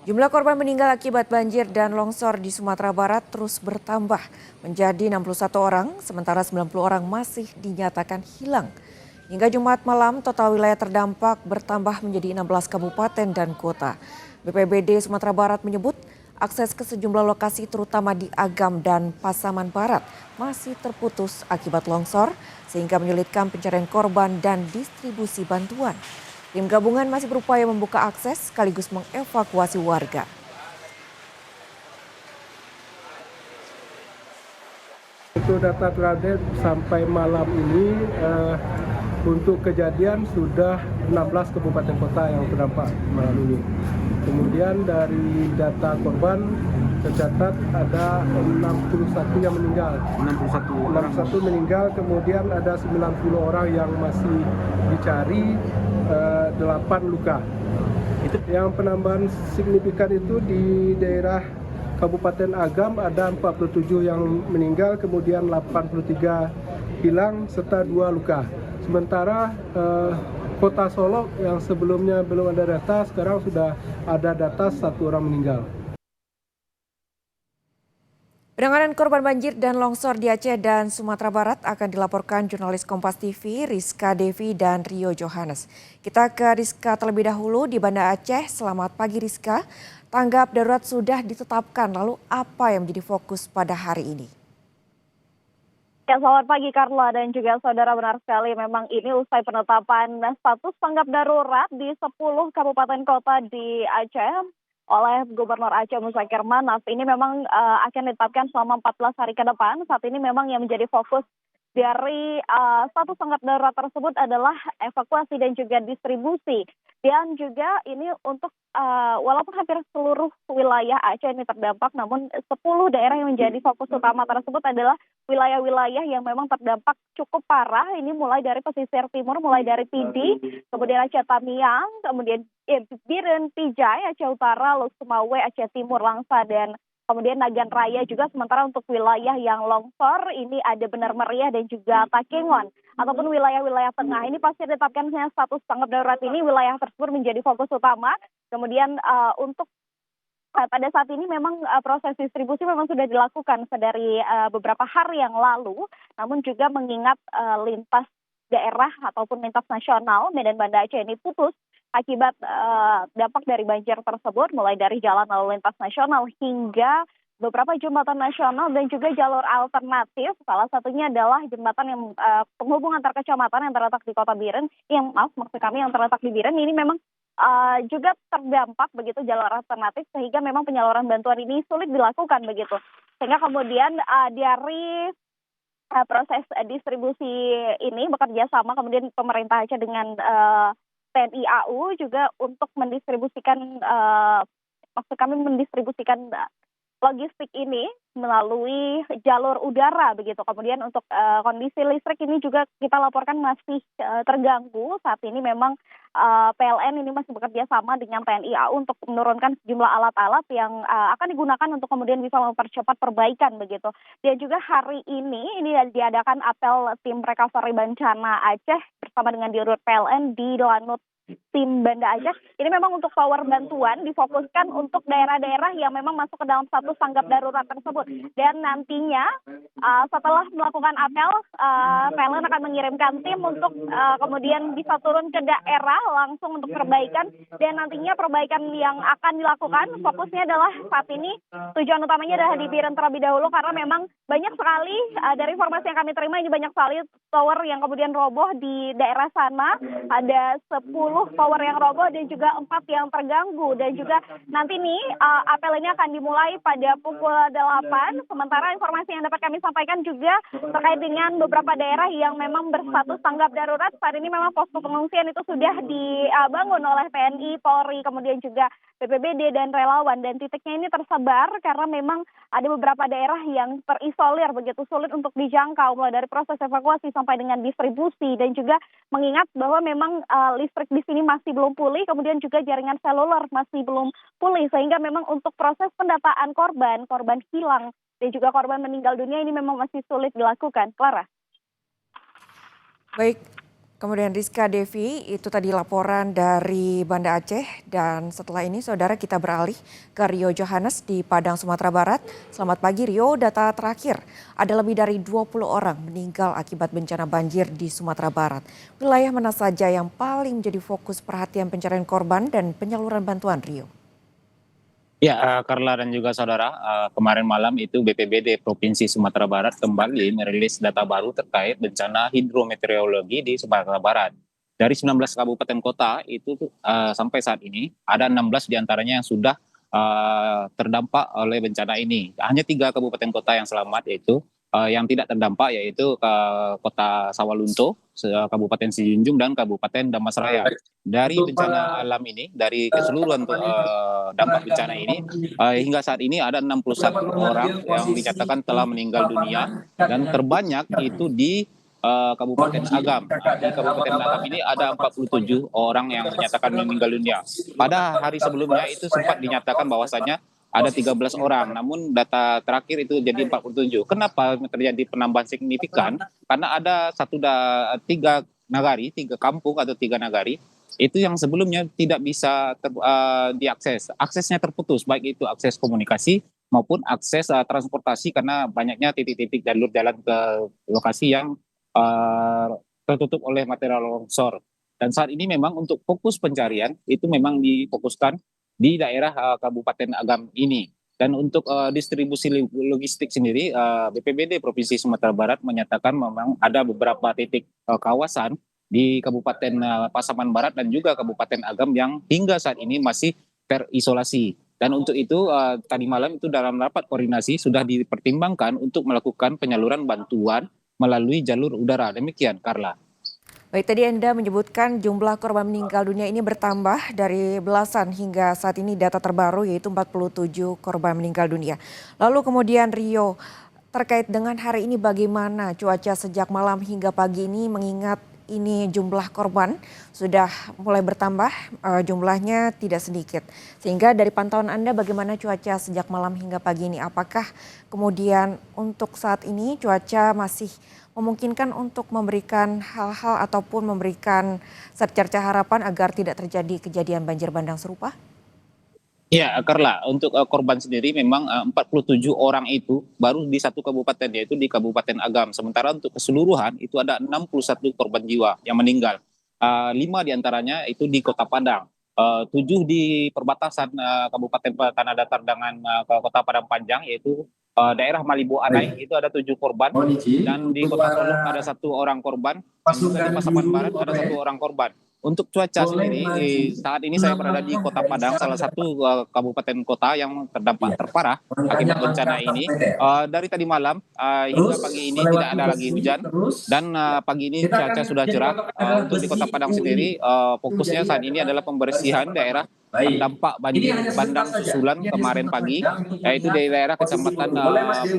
Jumlah korban meninggal akibat banjir dan longsor di Sumatera Barat terus bertambah menjadi 61 orang, sementara 90 orang masih dinyatakan hilang. Hingga Jumat malam, total wilayah terdampak bertambah menjadi 16 kabupaten dan kota. BPBD Sumatera Barat menyebut akses ke sejumlah lokasi terutama di Agam dan Pasaman Barat masih terputus akibat longsor sehingga menyulitkan pencarian korban dan distribusi bantuan. Tim gabungan masih berupaya membuka akses sekaligus mengevakuasi warga. Untuk data terakhir sampai malam ini untuk kejadian sudah 16 kabupaten kota yang terdampak malam ini. Kemudian dari data korban tercatat ada 61 yang meninggal. 61 meninggal, kemudian ada 90 orang yang masih dicari, 8 luka. Yang penambahan signifikan itu di daerah Kabupaten Agam ada 47 yang meninggal, kemudian 83 hilang serta 2 luka. Sementara Kota Solok yang sebelumnya belum ada data, sekarang sudah ada data 1 orang meninggal. Penanganan korban banjir dan longsor di Aceh dan Sumatera Barat akan dilaporkan jurnalis Kompas TV Rizka Devi dan Rio Johannes. Kita ke Rizka terlebih dahulu di Banda Aceh. Selamat pagi Rizka. Tanggap darurat sudah ditetapkan, lalu apa yang menjadi fokus pada hari ini? Ya, selamat pagi Carla dan juga saudara, benar sekali memang ini usai penetapan status tanggap darurat di 10 kabupaten kota di Aceh oleh Gubernur Aceh Muzakir Manaf. Ini memang akan ditetapkan selama 14 hari ke depan. Saat ini memang yang menjadi fokus dari status tanggap darurat tersebut adalah evakuasi dan juga distribusi. Dan juga ini untuk walaupun hampir seluruh wilayah Aceh ini terdampak, namun 10 daerah yang menjadi fokus utama tersebut adalah wilayah-wilayah yang memang terdampak cukup parah. Ini mulai dari pesisir timur, mulai dari Pidi, kemudian Aceh Tamiang, kemudian Biren, Pijai, Aceh Utara, Lok Sumawe, Aceh Timur, Langsa, dan kemudian Nagan Raya juga. Sementara untuk wilayah yang longsor ini ada Benar Meriah dan juga Takengon ataupun wilayah-wilayah tengah. Ini pasti ditetapkannya status tanggap darurat ini, wilayah tersebut menjadi fokus utama. Kemudian untuk pada saat ini memang proses distribusi memang sudah dilakukan dari beberapa hari yang lalu, namun juga mengingat lintas daerah ataupun lintas nasional Medan Banda Aceh ini putus akibat dampak dari banjir tersebut, mulai dari jalan lalu lintas nasional hingga beberapa jembatan nasional dan juga jalur alternatif. Salah satunya adalah jembatan yang penghubung antar kecamatan yang terletak di Kota Biren, maksud kami yang terletak di Biren ini memang juga terdampak begitu jalur alternatif, sehingga memang penyaluran bantuan ini sulit dilakukan begitu. Sehingga kemudian dari proses distribusi ini bekerja sama kemudian pemerintah Aceh dengan TNI AU juga untuk mendistribusikan mendistribusikan logistik ini melalui jalur udara begitu. Kemudian untuk kondisi listrik ini juga kita laporkan masih terganggu. Saat ini memang PLN ini masih bekerja sama dengan TNI AU untuk menurunkan sejumlah alat-alat yang akan digunakan untuk kemudian bisa mempercepat perbaikan begitu. Dan juga hari ini diadakan apel tim recovery bencana Aceh bersama dengan Dirut PLN di Lanut tim Banda Aceh. Ini memang untuk tower bantuan difokuskan untuk daerah-daerah yang memang masuk ke dalam status tanggap darurat tersebut. Dan nantinya setelah melakukan apel, PLN akan mengirimkan tim untuk kemudian bisa turun ke daerah langsung untuk perbaikan. Dan nantinya perbaikan yang akan dilakukan fokusnya adalah saat ini tujuan utamanya adalah di Biren terlebih dahulu, karena memang banyak sekali dari informasi yang kami terima ini banyak sekali tower yang kemudian roboh di daerah sana. Ada 10 tower yang roboh dan juga 4 yang terganggu. Dan juga nanti nih apel ini akan dimulai pada pukul 8. Sementara informasi yang dapat kami sampaikan juga terkait dengan beberapa daerah yang memang berstatus tanggap darurat. Saat ini memang posko pengungsian itu sudah dibangun oleh TNI, Polri, kemudian juga BPBD dan relawan. Dan titiknya ini tersebar karena memang ada beberapa daerah yang terisolir begitu sulit untuk dijangkau, mulai dari proses evakuasi sampai dengan distribusi. Dan juga mengingat bahwa memang listrik di sini masih belum pulih, kemudian juga jaringan seluler masih belum pulih, sehingga memang untuk proses pendataan korban hilang dan juga korban meninggal dunia ini memang masih sulit dilakukan. Clara. Baik, Kemudian Rizka Devi, itu tadi laporan dari Banda Aceh. Dan setelah ini saudara kita beralih ke Rio Johannes di Padang, Sumatera Barat. Selamat pagi Rio, data terakhir ada lebih dari 20 orang meninggal akibat bencana banjir di Sumatera Barat. Wilayah mana saja yang paling menjadi fokus perhatian pencarian korban dan penyaluran bantuan Rio? Ya, Karla dan juga saudara, kemarin malam itu BPBD Provinsi Sumatera Barat kembali merilis data baru terkait bencana hidrometeorologi di Sumatera Barat. Dari 19 kabupaten kota itu sampai saat ini ada 16 diantaranya yang sudah terdampak oleh bencana ini. Hanya 3 kabupaten kota yang selamat, yaitu yang tidak terdampak, yaitu ke Kota Sawalunto, Kabupaten Sijunjung, dan Kabupaten Damasraya. Dari bencana alam ini, dari keseluruhan dampak bencana ini, hingga saat ini ada 61 orang yang dinyatakan telah meninggal dunia, dan terbanyak itu di Kabupaten Agam. Di Kabupaten Agam ini ada 47 orang yang dinyatakan meninggal dunia. Pada hari sebelumnya itu sempat dinyatakan bahwasannya ada 13 orang, namun data terakhir itu jadi 47. Kenapa terjadi penambahan signifikan? Karena ada tiga nagari, 3 kampung atau 3 nagari itu yang sebelumnya tidak bisa diakses. Aksesnya terputus, baik itu akses komunikasi maupun akses transportasi, karena banyaknya titik-titik jalur jalan ke lokasi yang tertutup oleh material longsor. Dan saat ini memang untuk fokus pencarian itu memang difokuskan di daerah Kabupaten Agam ini. Dan untuk distribusi logistik sendiri, BPBD Provinsi Sumatera Barat menyatakan memang ada beberapa titik kawasan di Kabupaten Pasaman Barat dan juga Kabupaten Agam yang hingga saat ini masih terisolasi. Dan untuk itu tadi malam itu dalam rapat koordinasi sudah dipertimbangkan untuk melakukan penyaluran bantuan melalui jalur udara. Demikian, Karla. Baik, tadi Anda menyebutkan jumlah korban meninggal dunia ini bertambah dari belasan hingga saat ini data terbaru yaitu 47 korban meninggal dunia. Lalu kemudian Rio, terkait dengan hari ini bagaimana cuaca sejak malam hingga pagi ini, mengingat ini jumlah korban sudah mulai bertambah, jumlahnya tidak sedikit. Sehingga dari pantauan Anda bagaimana cuaca sejak malam hingga pagi ini? Apakah kemudian untuk saat ini cuaca masih memungkinkan untuk memberikan hal-hal ataupun memberikan secerca harapan agar tidak terjadi kejadian banjir bandang serupa? Ya, Karla, untuk korban sendiri memang 47 orang itu baru di satu kabupaten, yaitu di Kabupaten Agam. Sementara untuk keseluruhan itu ada 61 korban jiwa yang meninggal. 5 diantaranya itu di Kota Padang, 7 di perbatasan Kabupaten Tanah Datar dengan Kota Padang Panjang, yaitu daerah Malibu Anai, itu ada 7 korban. Dan di Kota Solok ada 1 orang korban, dan juga di Pasaman Barat ada 1 orang korban. Untuk cuaca sendiri, saat ini saya berada di Kota Padang, salah satu kabupaten kota yang terdampak terparah akibat bencana ini. Dari tadi malam hingga pagi ini tidak ada lagi hujan, dan pagi ini cuaca sudah cerah. Untuk di Kota Padang sendiri, fokusnya saat ini adalah pembersihan daerah terdampak banjir bandang susulan kemarin pagi, yaitu di daerah Kecamatan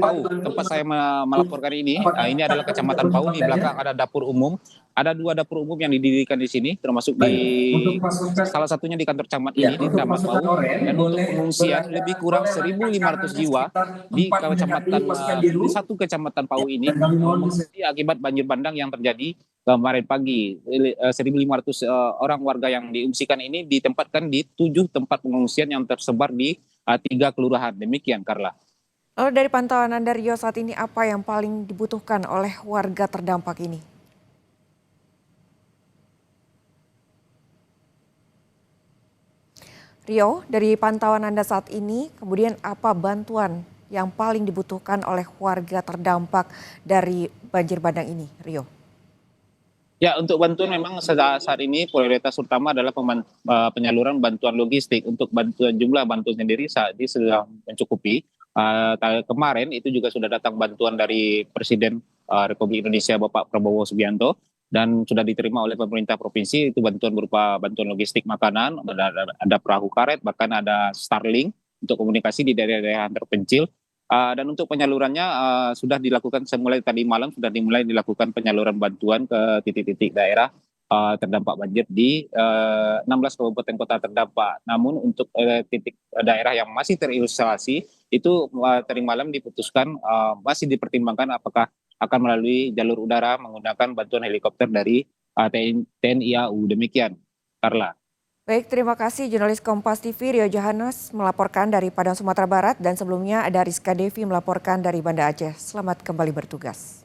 Pau, tempat saya melaporkan ini. Ini adalah Kecamatan Pau, di belakang ada dapur umum. Ada 2 dapur umum yang didirikan di sini, termasuk di salah satunya di kantor camat ini, di Camat Pau. Dan untuk pengungsian lebih kurang 1.500 jiwa di kecamatan di satu kecamatan Pau ini mengungsi akibat banjir bandang yang terjadi kemarin pagi. 1.500 orang warga yang diungsikan ini ditempatkan di 7 tempat pengungsian yang tersebar di 3 kelurahan. Demikian, Karla. Lalu dari pantauan Anda Rio, saat ini apa yang paling dibutuhkan oleh warga terdampak ini? Rio, dari pantauan Anda saat ini, kemudian apa bantuan yang paling dibutuhkan oleh warga terdampak dari banjir bandang ini, Rio? Ya, untuk bantuan memang saat ini prioritas utama adalah penyaluran bantuan logistik. Untuk jumlah bantuan sendiri saat ini sudah mencukupi. Kemarin itu juga sudah datang bantuan dari Presiden Republik Indonesia Bapak Prabowo Subianto, dan sudah diterima oleh pemerintah provinsi. Itu bantuan berupa bantuan logistik makanan, ada perahu karet, bahkan ada Starlink untuk komunikasi di daerah-daerah terpencil. Dan untuk penyalurannya sudah dilakukan semulai tadi malam, sudah dimulai dilakukan penyaluran bantuan ke titik-titik daerah terdampak banjir di 16 kabupaten kota terdampak. Namun untuk titik daerah yang masih terisolasi itu tadi malam diputuskan masih dipertimbangkan apakah akan melalui jalur udara menggunakan bantuan helikopter dari TNI AU. Demikian, Carla. Baik, terima kasih jurnalis Kompas TV Rio Johannes melaporkan dari Padang, Sumatera Barat, dan sebelumnya ada Rizka Devi melaporkan dari Banda Aceh. Selamat kembali bertugas.